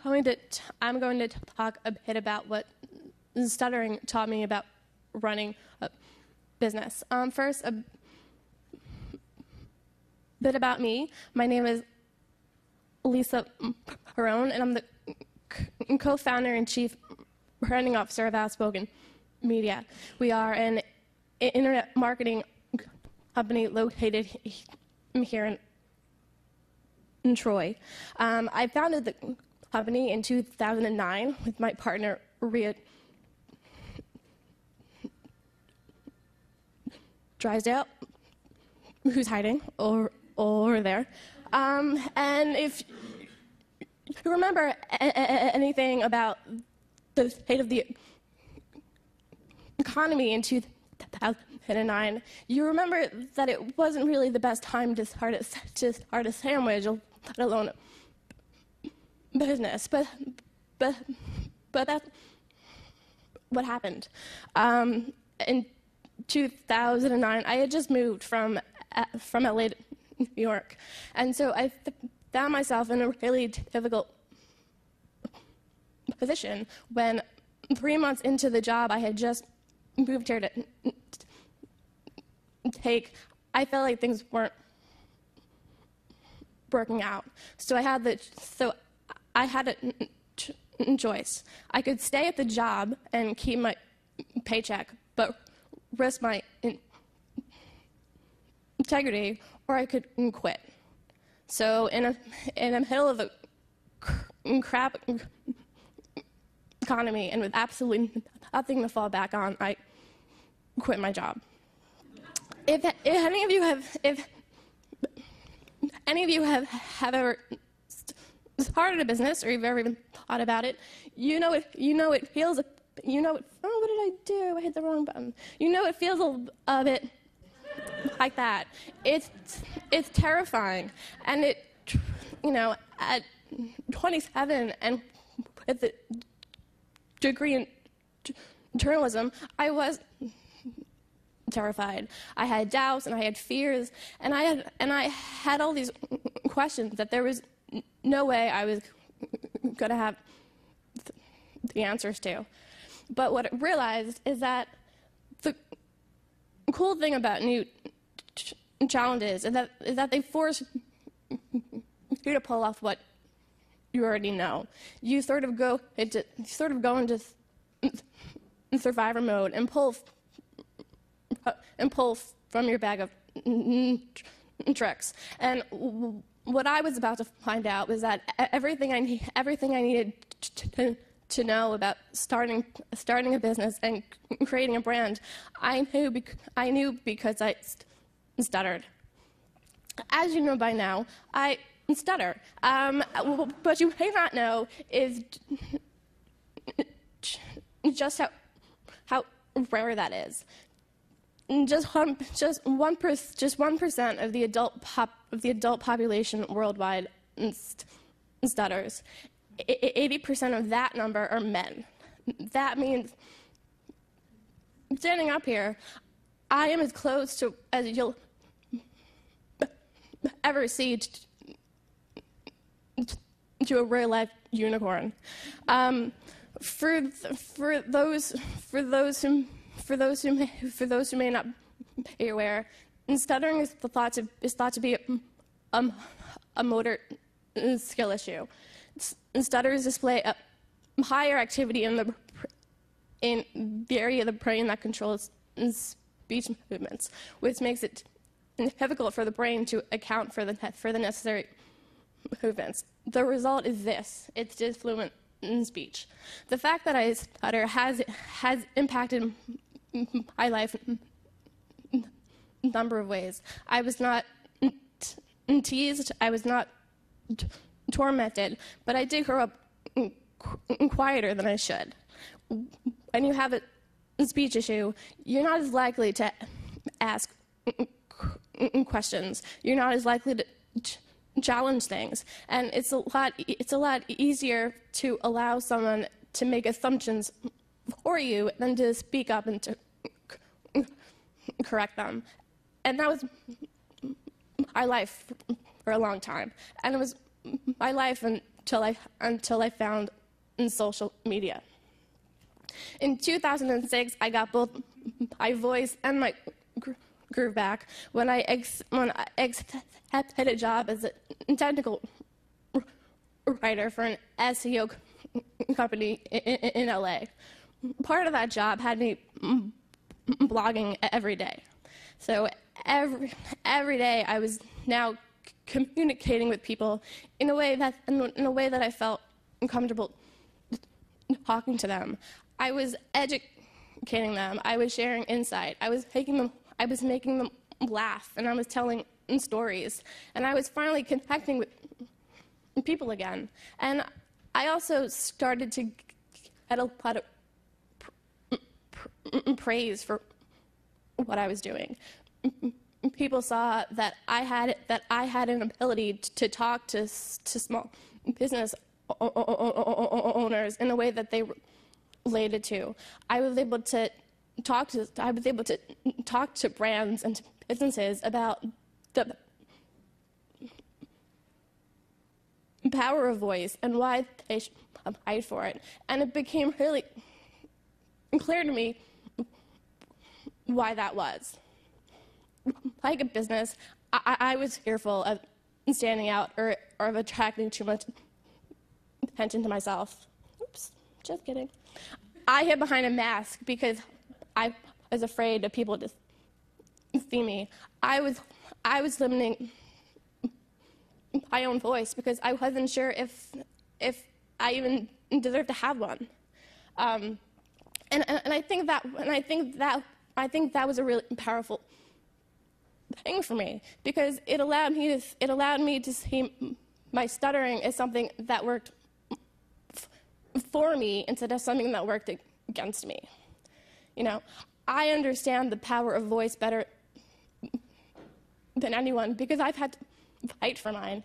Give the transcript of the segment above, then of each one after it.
I'm going to talk a bit about what stuttering taught me about running a business. First, a bit about me. My name is Lisa Barone, and I'm the co-founder and chief branding officer of Outspoken Media. We are an internet marketing company located here in Troy. I founded the company in 2009 with my partner, Rhea Drysdale, who's hiding over there. And if you remember anything about the state of the economy in 2009, you remember that it wasn't really the best time to start a sandwich, let alone a business. But that's what happened. In 2009, I had just moved from LA to New York, and so I found myself in a really difficult position when 3 months into the job I had just moved here to take. I felt like things weren't working out, so I had a choice. I could stay at the job and keep my paycheck, but risk my integrity, or I could quit. So in the middle of the crap economy and with absolutely nothing to fall back on, I quit my job. If any of you have ever started a business, or you've ever even thought about it, you know it feels. Oh, what did I do? I hit the wrong button. You know it feels a bit like that. It's terrifying, and at 27 and with a degree in journalism, I was terrified. I had doubts and I had fears, and I had all these questions that there was no way I was going to have the answers to. But what I realized is that the cool thing about new challenges is that they force you to pull off what you already know. You sort of go into survivor mode and pull from your bag of tricks. And what I was about to find out was that everything I needed to know about starting a business and creating a brand, I knew because I stuttered. As you know by now, I stutter. What you may not know is just how rare that is. Just 1% of the adult population worldwide stutters. 80% of that number are men. That means, standing up here, I am as close to as you'll ever see to a real life unicorn. For those who may not be aware, stuttering is thought to be a motor skill issue. Stutters display a higher activity in the area of the brain that controls speech movements, which makes it difficult for the brain to account for the necessary movements. The result is this: it's just fluent in speech. The fact that I stutter has impacted my life in a number of ways. I was not teased. I was not tormented, but I did grow up quieter than I should. When you have a speech issue, you're not as likely to ask questions. You're not as likely to challenge things, and it's a lot easier to allow someone to make assumptions for you than to speak up and to correct them. And that was my life for a long time, and it was my life until I found social media. In 2006, I got both my voice and my groove back when I accepted a job as a technical writer for an SEO company in LA. Part of that job had me blogging every day. So every day I was now communicating with people in a way that I felt comfortable talking to them. I was educating them. I was sharing insight. I was making them laugh, and I was telling stories. And I was finally connecting with people again. And I also started to get a lot of praise for what I was doing. People saw that I had an ability to talk to small business owners in a way that they related to. I was able to talk to brands and to businesses about the power of voice and why they should fight for it. And it became really clear to me why that was. Like a business, I was fearful of standing out or of attracting too much attention to myself. Oops, just kidding. I hid behind a mask because I was afraid of people to see me. I was limiting my own voice because I wasn't sure if I even deserved to have one. And I think that was a really powerful thing for me because it allowed me to see my stuttering as something that worked for me instead of something that worked against me. You know, I understand the power of voice better than anyone because I've had to fight for mine.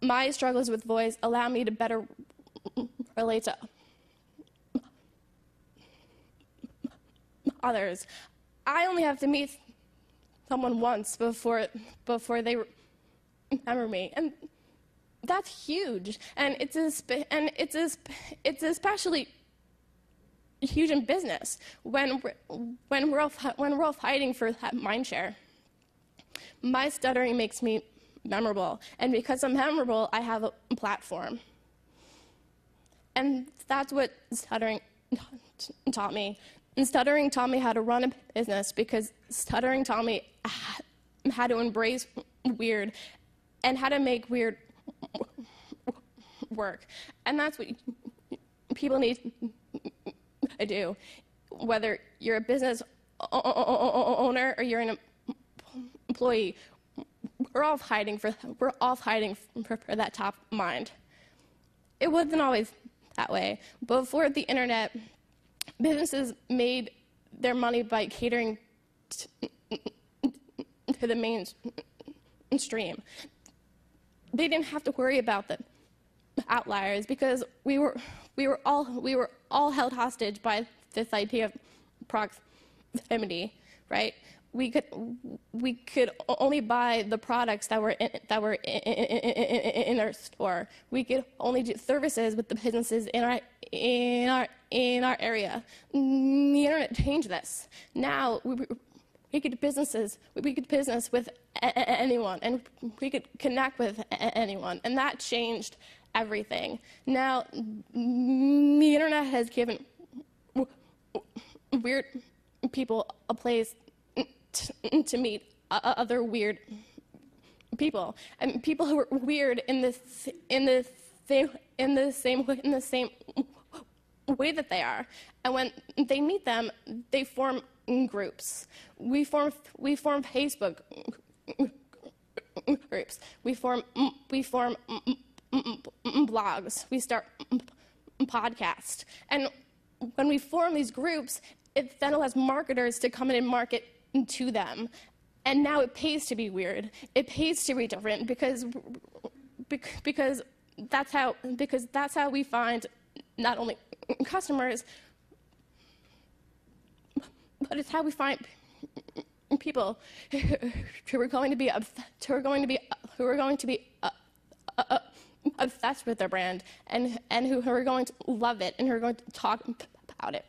My struggles with voice allow me to better relate to others. I only have to meet someone once before they remember me, and that's huge. And it's especially huge in business when we're all fighting for that mind share. My stuttering makes me memorable, and because I'm memorable, I have a platform. And that's what stuttering taught me. And stuttering taught me how to run a business because stuttering taught me how to embrace weird and how to make weird work. And that's what people need to do. Whether you're a business owner or you're an employee, we're all fighting for that top mind. It wasn't always that way. Before the internet, businesses made their money by catering to the mainstream. They didn't have to worry about the outliers because we were all held hostage by this idea of proximity, right? We could only buy the products that were in our store. We could only do services with the businesses in our area. The internet changed this. Now we could do business with anyone, and we could connect with anyone, and that changed everything. Now the internet has given weird people a place to meet other weird people, and people who are weird in the same way that they are. And when they meet them, they form groups. We form Facebook groups. We form blogs. We start podcasts. And when we form these groups, it then allows marketers to come in and market to them. And now it pays to be weird. It pays to be different because that's how we find not only customers, but it's how we find people who are going to be obsessed with their brand and who are going to love it and who are going to talk about it.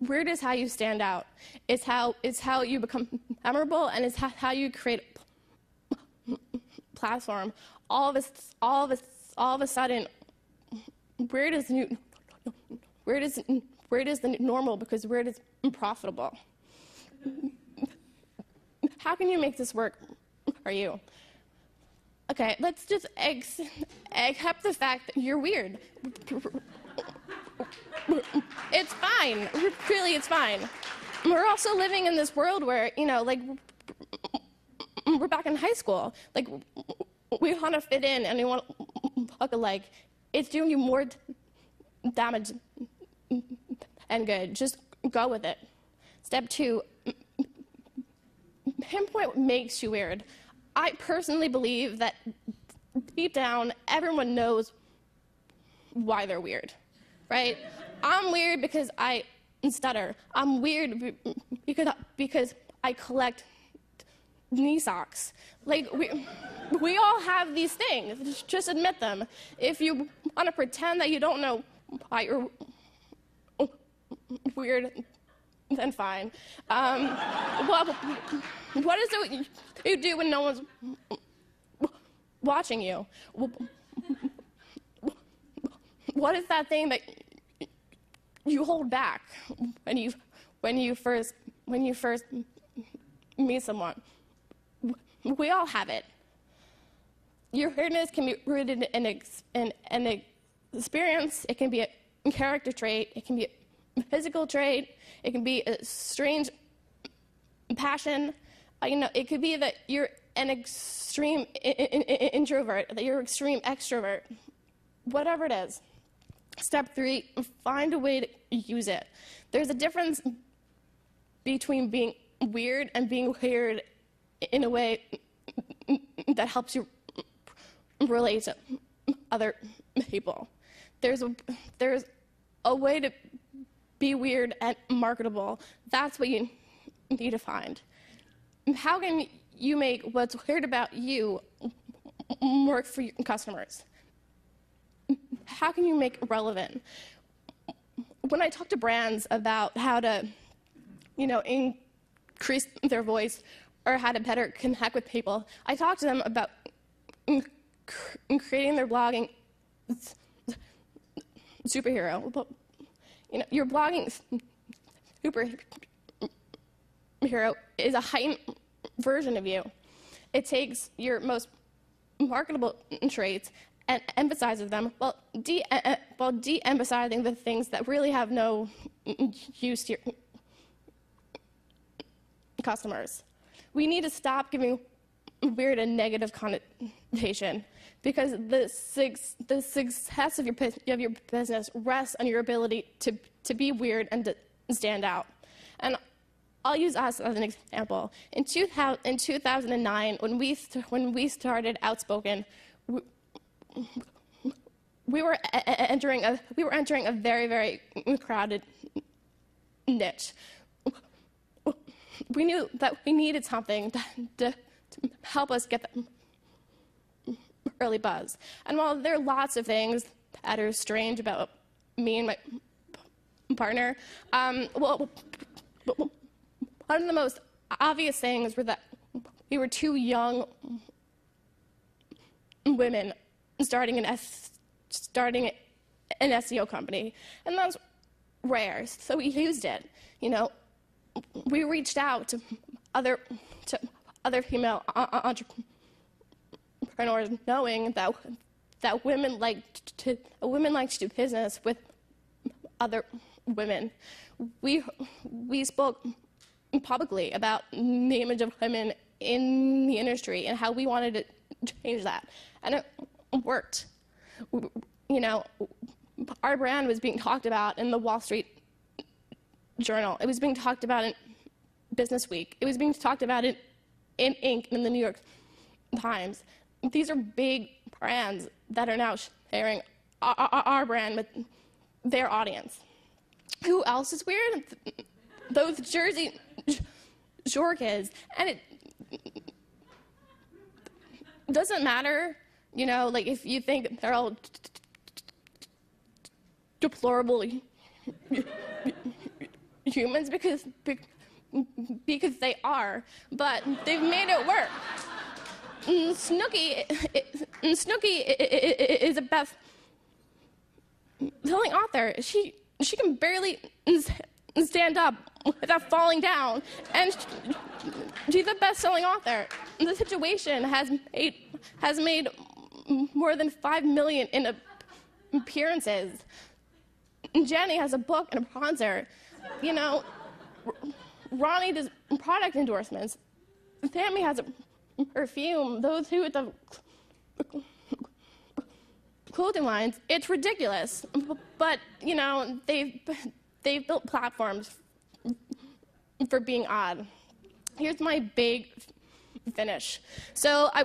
Weird is how you stand out. It's how you become memorable, and it's how you create a platform. All of a sudden, weird is new. Weird is the normal because weird is profitable. How can you make this work for you? Okay, let's just accept the fact that you're weird. It's fine. Really, it's fine. We're also living in this world where, like, we're back in high school. Like, we want to fit in and we want to look alike. It's doing you more damage and good. Just go with it. Step 2, pinpoint what makes you weird. I personally believe that deep down, everyone knows why they're weird, right? I'm weird because I stutter. I'm weird because I collect knee socks. Like, we all have these things. Just admit them. If you want to pretend that you don't know why you're weird, then fine. Well, what is it you do when no one's watching you? What is that thing that you hold back when you first meet someone? We all have it. Your weirdness can be rooted in an experience. It can be a character trait. It can be a physical trait. It can be a strange passion. It could be that you're an extreme introvert, that you're an extreme extrovert. Whatever it is. Step 3, find a way to use it. There's a difference between being weird and being weird in a way that helps you relate to other people. There's a way to be weird and marketable. That's what you need to find. How can you make what's weird about you work for your customers? How can you make it relevant? When I talk to brands about how to, increase their voice or how to better connect with people, I talk to them about creating their blogging superhero. But, your blogging superhero is a heightened version of you. It takes your most marketable traits and emphasizes them while de-emphasizing the things that really have no use to your customers. We need to stop giving weird a negative connotation because the success of your business rests on your ability to be weird and to stand out. And I'll use us as an example. In 2009, when we started Outspoken, we were entering a very, very crowded niche. We knew that we needed something to help us get the early buzz. And while there are lots of things that are strange about me and my partner, one of the most obvious things were that we were two young women starting an SEO company, and that's rare. So we used it. We reached out to other female entrepreneurs, knowing that women like to do business with other women. We spoke publicly about the image of women in the industry and how we wanted to change that, and it worked. Our brand was being talked about in the Wall Street Journal. It was being talked about in Business Week. It was being talked about in Inc. in the New York Times. These are big brands that are now sharing our brand with their audience. Who else is weird? Those Jersey Shore kids. And doesn't matter, you know, like if you think they're all deplorable humans, because they are, but they've made it work. Snooki is a best-selling author. She can barely stand up without falling down, and she's a best-selling author. The situation has made more than 5 million in appearances. Jenny has a book and a concert. You know, Ronnie does product endorsements. Sammy has a perfume. Those who with the clothing lines. It's ridiculous, but you know they've built platforms for being odd. Here's my big finish. So I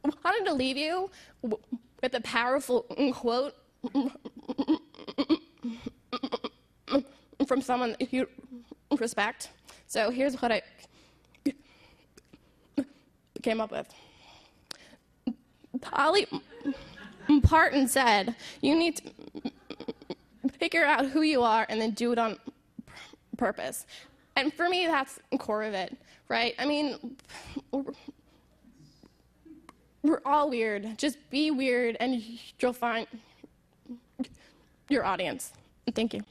wanted to leave you with a powerful quote from someone you respect. So here's what I came up with. Dolly Parton said, you need to figure out who you are and then do it on purpose. And for me, that's the core of it, right? I mean, we're all weird. Just be weird and you'll find your audience. Thank you.